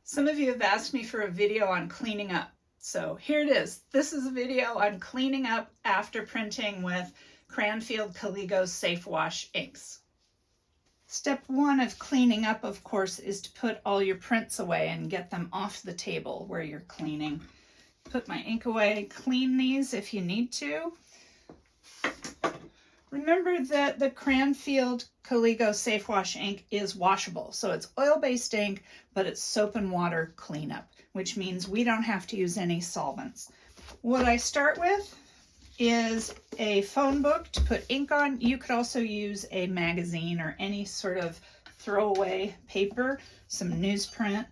Some of you have asked me for a video on cleaning up. So here it is. This is a video on cleaning up after printing with Cranfield Caligo Safe Wash inks. Step one of cleaning up, of course, is to put all your prints away and get them off the table where you're cleaning. Put my ink away, clean these if you need to. Remember that the Cranfield Caligo Safe Wash ink is washable. So it's oil-based ink, but it's soap and water cleanup, which means we don't have to use any solvents. What I start with is a phone book to put ink on. You could also use a magazine or any sort of throwaway paper, some newsprint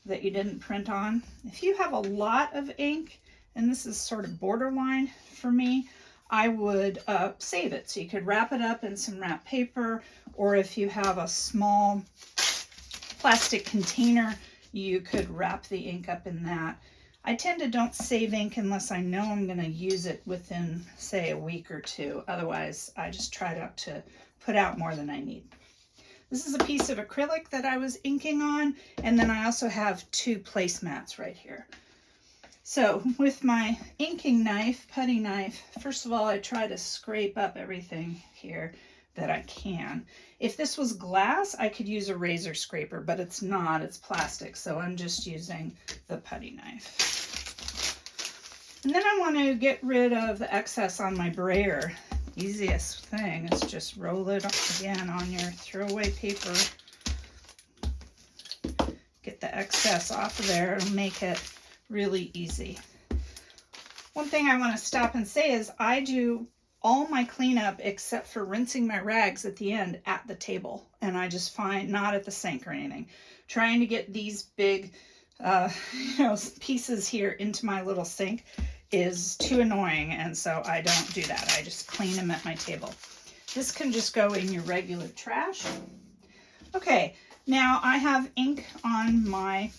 that you didn't print on. If you have a lot of ink, and this is sort of borderline for me, I would save it. So you could wrap it up in some wrap paper, or if you have a small plastic container, you could wrap the ink up in that. I tend to don't save ink unless I know I'm going to use it within, say, a week or two. Otherwise, I just try not to put out more than I need. This is a piece of acrylic that I was inking on, and then I also have two placemats right here. So with my inking knife, putty knife, first of all, I try to scrape up everything here that I can. If this was glass, I could use a razor scraper, but it's not, it's plastic, so I'm just using the putty knife. And then I want to get rid of the excess on my brayer. Easiest thing is just roll it up again on your throwaway paper. Get the excess off of there, it'll make it really easy. One thing I want to stop and say is I do all my cleanup except for rinsing my rags at the end at the table, and I just find, not at the sink or anything. Trying to get these big pieces here into my little sink is too annoying, and so I don't do that. I just clean them at my table. This can just go in your regular trash. Okay, now I have ink on my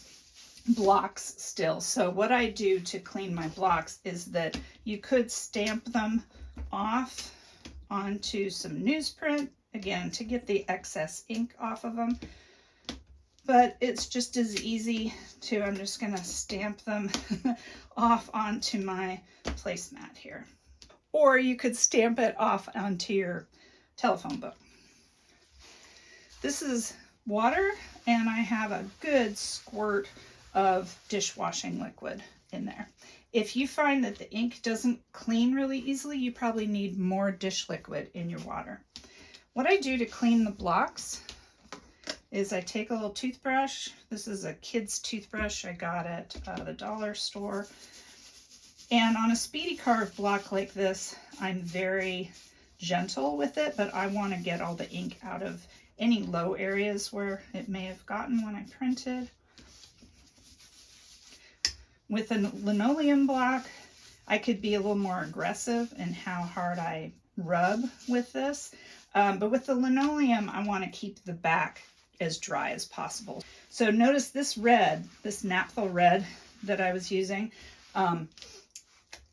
blocks still. So what I do to clean my blocks is that you could stamp them off onto some newsprint, again, to get the excess ink off of them. But it's just as easy to, I'm just going to stamp them off onto my placemat here. Or you could stamp it off onto your telephone book. This is water, and I have a good squirt of dishwashing liquid in there. If you find that the ink doesn't clean really easily, you probably need more dish liquid in your water. What I do to clean the blocks is I take a little toothbrush. This is a kid's toothbrush I got at the dollar store. And on a speedy carve block like this, I'm very gentle with it, but I want to get all the ink out of any low areas where it may have gotten when I printed. With a linoleum block, I could be a little more aggressive in how hard I rub with this. But with the linoleum, I want to keep the back as dry as possible. So notice this red, this naphtha red that I was using,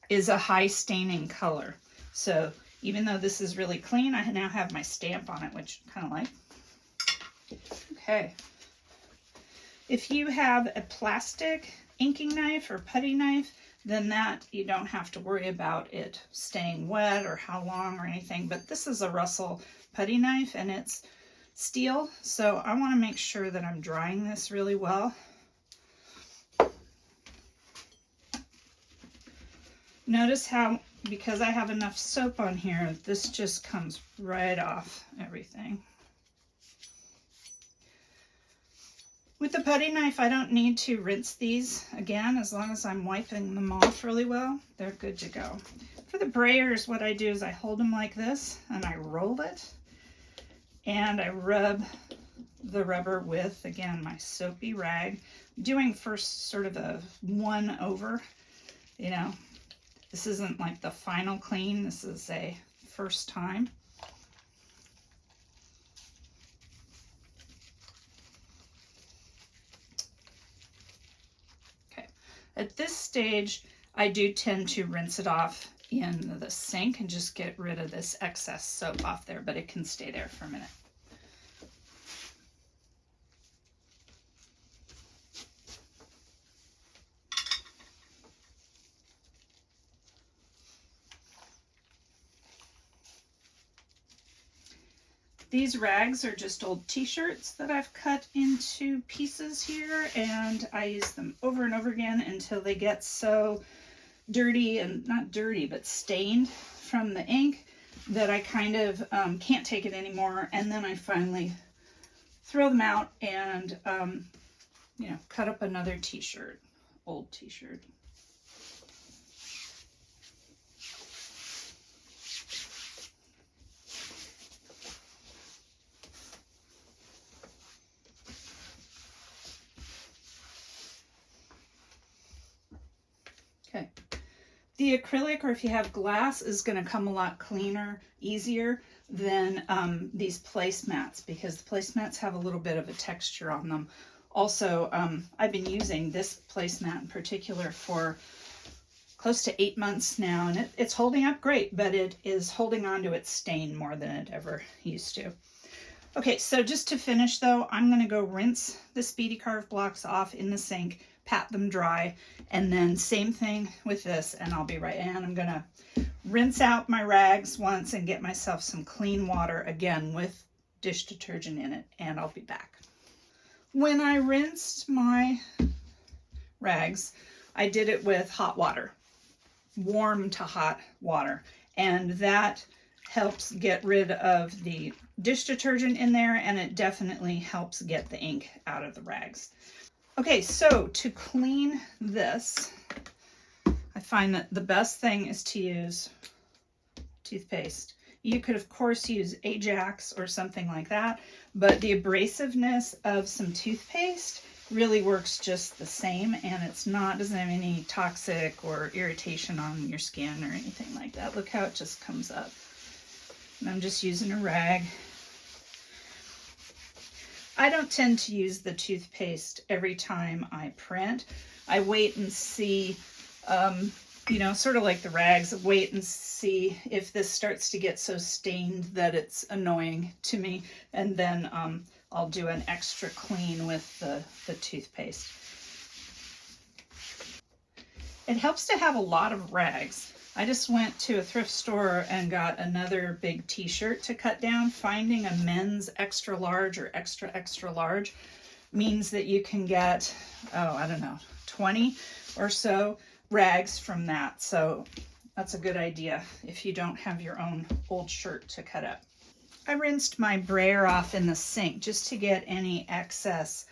is a high staining color. So even though this is really clean, I now have my stamp on it, which I kind of like. Okay. If you have a plastic inking knife or putty knife, then that you don't have to worry about it staying wet or how long or anything. But this is a Russell putty knife, and it's steel, so I want to make sure that I'm drying this really well. Notice how, because I have enough soap on here, this just comes right off everything. With the putty knife, I don't need to rinse these again. As long as I'm wiping them off really well, they're good to go. For the Brayers, what I do is I hold them like this and I roll it, and I rub the rubber with, again, my soapy rag. I'm doing first sort of a one over, you know. This isn't like the final clean. This is a first time. At this stage, I do tend to rinse it off in the sink and just get rid of this excess soap off there, but it can stay there for a minute. These rags are just old t-shirts that I've cut into pieces here, and I use them over and over again until they get so dirty, and not dirty, but stained from the ink, that I kind of can't take it anymore. And then I finally throw them out and, you know, cut up another t-shirt, old t-shirt. Okay. The acrylic, or if you have glass, is going to come a lot cleaner, easier than these placemats, because the placemats have a little bit of a texture on them. Also, I've been using this placemat in particular for close to 8 months now, and it's holding up great, but it is holding on to its stain more than it ever used to. Okay, so just to finish though, I'm going to go rinse the Speedy Carve blocks off in the sink, pat them dry, and then same thing with this, and I'll be right in. I'm going to rinse out my rags once and get myself some clean water, again with dish detergent in it, and I'll be back. When I rinsed my rags, I did it with hot water, warm to hot water, and that helps get rid of the dish detergent in there, and it definitely helps get the ink out of the rags. Okay, so to clean this, I find that the best thing is to use toothpaste. You could, of course, use Ajax or something like that, but the abrasiveness of some toothpaste really works just the same, and doesn't have any toxic or irritation on your skin or anything like that. Look how it just comes up. And I'm just using a rag. I don't tend to use the toothpaste every time I print. I wait and see, you know, sort of like the rags, wait and see if this starts to get so stained that it's annoying to me, and then I'll do an extra clean with the toothpaste. It helps to have a lot of rags. I just went to a thrift store and got another big t-shirt to cut down. Finding a men's extra large or extra extra large means that you can get, oh, I don't know, 20 or so rags from that. So that's a good idea if you don't have your own old shirt to cut up. I rinsed my brayer off in the sink just to get any excess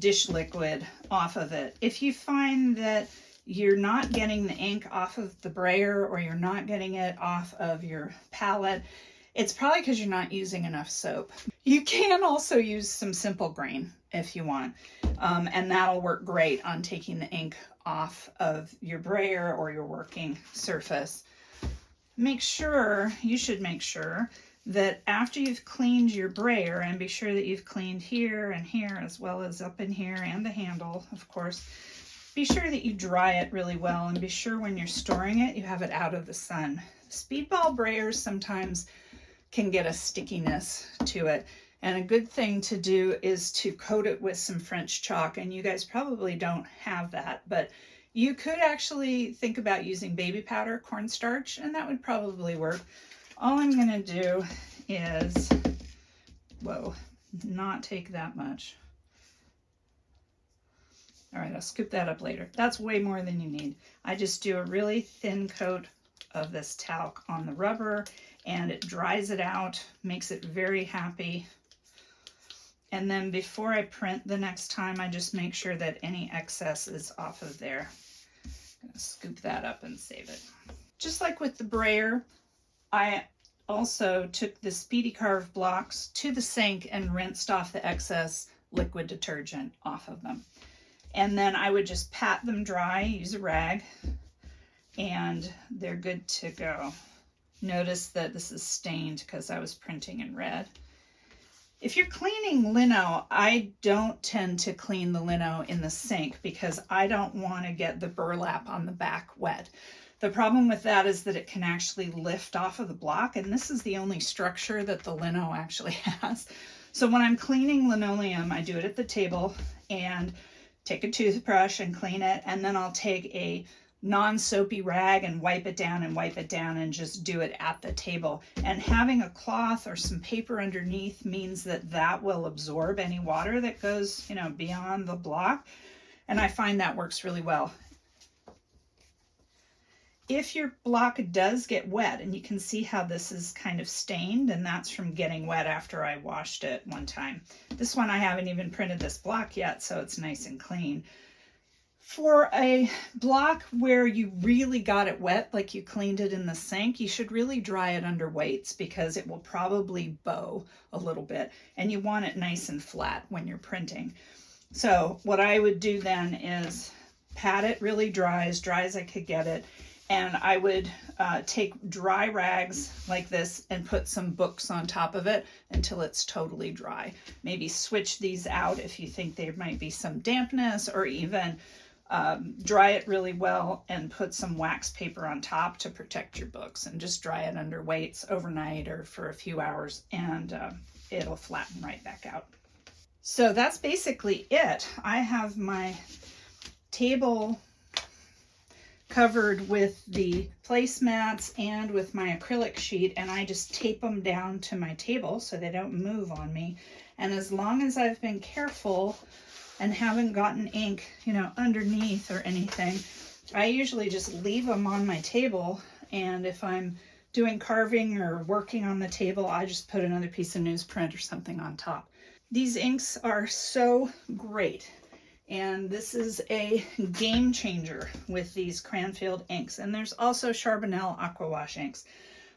dish liquid off of it. If you find that you're not getting the ink off of the brayer, or you're not getting it off of your palette, it's probably because you're not using enough soap. You can also use some simple grain if you want, and that'll work great on taking the ink off of your brayer or your working surface. You should make sure that after you've cleaned your brayer, and be sure that you've cleaned here and here, as well as up in here and the handle, of course, be sure that you dry it really well, and be sure when you're storing it, you have it out of the sun. Speedball brayers sometimes can get a stickiness to it, and a good thing to do is to coat it with some French chalk, and you guys probably don't have that, but you could actually think about using baby powder, cornstarch, and that would probably work. All I'm gonna do is, not take that much. All right, I'll scoop that up later. That's way more than you need. I just do a really thin coat of this talc on the rubber, and it dries it out, makes it very happy. And then before I print the next time, I just make sure that any excess is off of there. I'm gonna scoop that up and save it. Just like with the brayer, I also took the Speedy Carve blocks to the sink and rinsed off the excess liquid detergent off of them. And then I would just pat them dry, use a rag, and they're good to go. Notice that this is stained because I was printing in red. If you're cleaning lino, I don't tend to clean the lino in the sink because I don't want to get the burlap on the back wet. The problem with that is that it can actually lift off of the block, and this is the only structure that the lino actually has. So when I'm cleaning linoleum, I do it at the table and take a toothbrush and clean it, and then I'll take a non-soapy rag and wipe it down and just do it at the table. And having a cloth or some paper underneath means that that will absorb any water that goes, you know, beyond the block. And I find that works really well. If your block does get wet, and you can see how this is kind of stained, and that's from getting wet after I washed it one time. This one I haven't even printed this block yet, so it's nice and clean. For a block where you really got it wet, like you cleaned it in the sink, you should really dry it under weights because it will probably bow a little bit, and you want it nice and flat when you're printing. So what I would do then is pat it really dry as I could get it, and I would take dry rags like this and put some books on top of it until it's totally dry. Maybe switch these out if you think there might be some dampness, or even dry it really well and put some wax paper on top to protect your books, and just dry it under weights overnight or for a few hours, and it'll flatten right back out. So that's basically it. I have my table covered with the placemats and with my acrylic sheet, and I just tape them down to my table so they don't move on me. And as long as I've been careful and haven't gotten ink, you know, underneath or anything, I usually just leave them on my table. And if I'm doing carving or working on the table, I just put another piece of newsprint or something on top. These inks are so great. And this is a game changer with these Cranfield inks. And there's also Charbonnel Aqua Wash inks.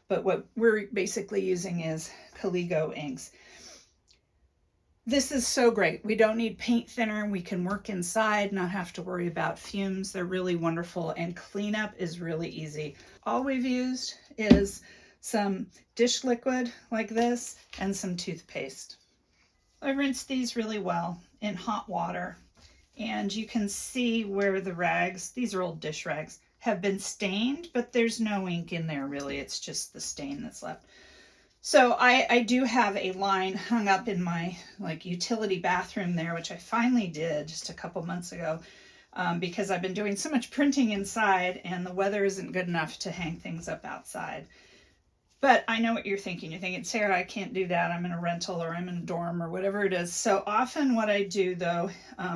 But what we're basically using is Caligo inks. This is so great. We don't need paint thinner. We can work inside, not have to worry about fumes. They're really wonderful, and cleanup is really easy. All we've used is some dish liquid like this and some toothpaste. I rinsed these really well in hot water, and you can see where the rags, these are old dish rags, have been stained, but there's no ink in there really. It's just the stain that's left. So I do have a line hung up in my utility bathroom there, which I finally did just a couple months ago, because I've been doing so much printing inside and the weather isn't good enough to hang things up outside. But I know what you're thinking. You're thinking, Sarah, I can't do that. I'm in a rental or I'm in a dorm or whatever it is. So often what I do though,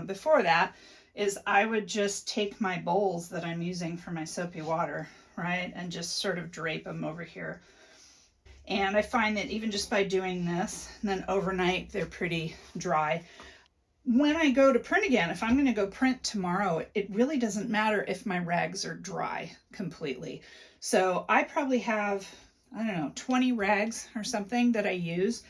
before that, is I would just take my bowls that I'm using for my soapy water, right, and just sort of drape them over here. And I find that even just by doing this, and then overnight, they're pretty dry. When I go to print again, if I'm going to go print tomorrow, it really doesn't matter if my rags are dry completely. So I probably have, I don't know, 20 rags or something that I use.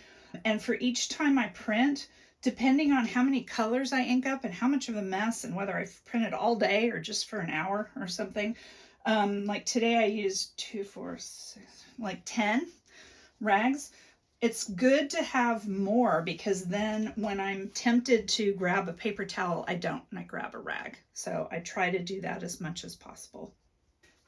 And for each time I print, depending on how many colors I ink up and how much of a mess, and whether I've printed all day or just for an hour or something, like today I used 2, 4, 6, like 10 rags. It's good to have more, because then when I'm tempted to grab a paper towel, I don't, and I grab a rag. So I try to do that as much as possible.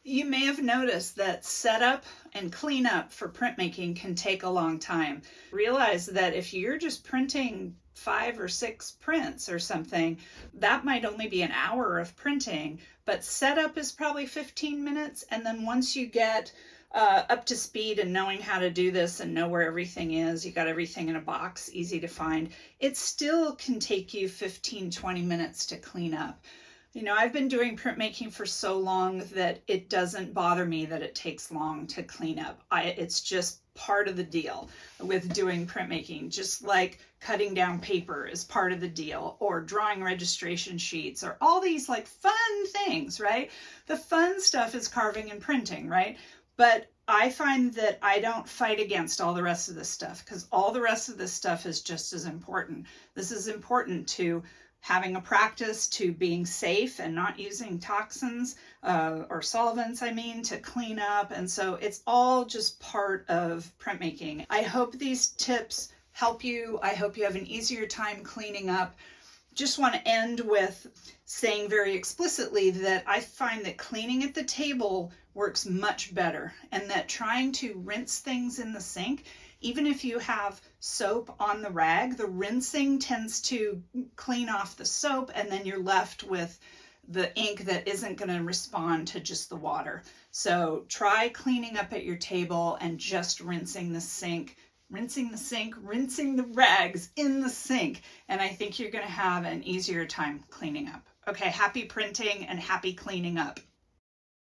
You may have noticed that setup and cleanup for printmaking can take a long time. Realize that if you're just printing 5 or 6 prints or something, that might only be an hour of printing, but setup is probably 15 minutes. And then once you get up to speed and knowing how to do this and know where everything is, you got everything in a box, easy to find, it still can take you 15-20 minutes to clean up. You know, I've been doing printmaking for so long that it doesn't bother me that it takes long to clean up. It's just part of the deal with doing printmaking, just like cutting down paper is part of the deal, or drawing registration sheets, or all these like fun things, right? The fun stuff is carving and printing, right? But I find that I don't fight against all the rest of this stuff, because all the rest of this stuff is just as important. This is important to having a practice, to being safe and not using toxins or solvents, to clean up. And so it's all just part of printmaking. I hope these tips help you. I hope you have an easier time cleaning up. Just want to end with saying very explicitly that I find that cleaning at the table works much better, and that trying to rinse things in the sink, even if you have soap on the rag, the rinsing tends to clean off the soap, and then you're left with the ink that isn't going to respond to just the water. So try cleaning up at your table and just rinsing the sink, rinsing the rags in the sink. And I think you're going to have an easier time cleaning up. Okay, happy printing and happy cleaning up.